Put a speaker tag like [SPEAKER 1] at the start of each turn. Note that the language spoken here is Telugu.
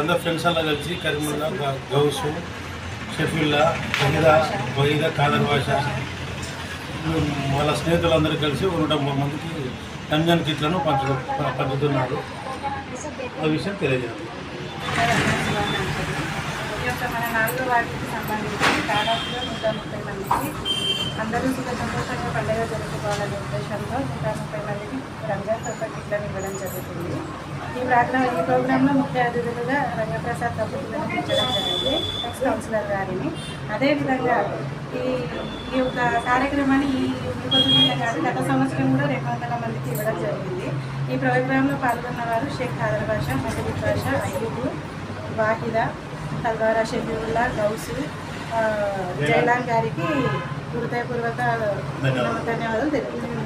[SPEAKER 1] వీళ్ళందరూ ఫ్రెండ్స్ అలా కలిసి కరీముల్లా, గౌసు, షఫీల్లా, వహీదా, కాదర్ భాష వాళ్ళ స్నేహితులందరూ కలిసి 130 మందికి రంజాన్ కిట్లను పంచుతున్నారు. ఆ విషయం తెలియజేయండి.
[SPEAKER 2] ఈ యొక్క మన 4వ వార్డుకి సంబంధించి దాదాపుగా 130 మందికి అందరూ సుఖ సంతోషంగా పండుగ జరుపుకోవాలనే ఉద్దేశంలో 130 మందికి రంజాన్ కిట్లను ఇవ్వడం జరుగుతుంది. ఈ ప్రోగ్రాంలో ముఖ్య అతిథులుగా రంగప్రసాద్ దంపతులను పిలిచడం జరిగింది, ఎక్స్ కౌన్సిలర్ గారిని. అదేవిధంగా ఈ యొక్క కార్యక్రమాన్ని ఈ పొద్దున్న కాదు గత సంవత్సరం కూడా 200 మందికి ఇవ్వడం జరిగింది. ఈ ప్రోగ్రాంలో పాల్గొన్న వారు షేక్ ఖాదర్ భాష, మహబూబ్ భాష, అయ్యూబు, వాహిదా, తల్వారా, షఫీవుల్లా, గౌసు, జైలాన్ గారికి హృదయపూర్వక ధన్యవాదాలు తెలుపుతున్నాను.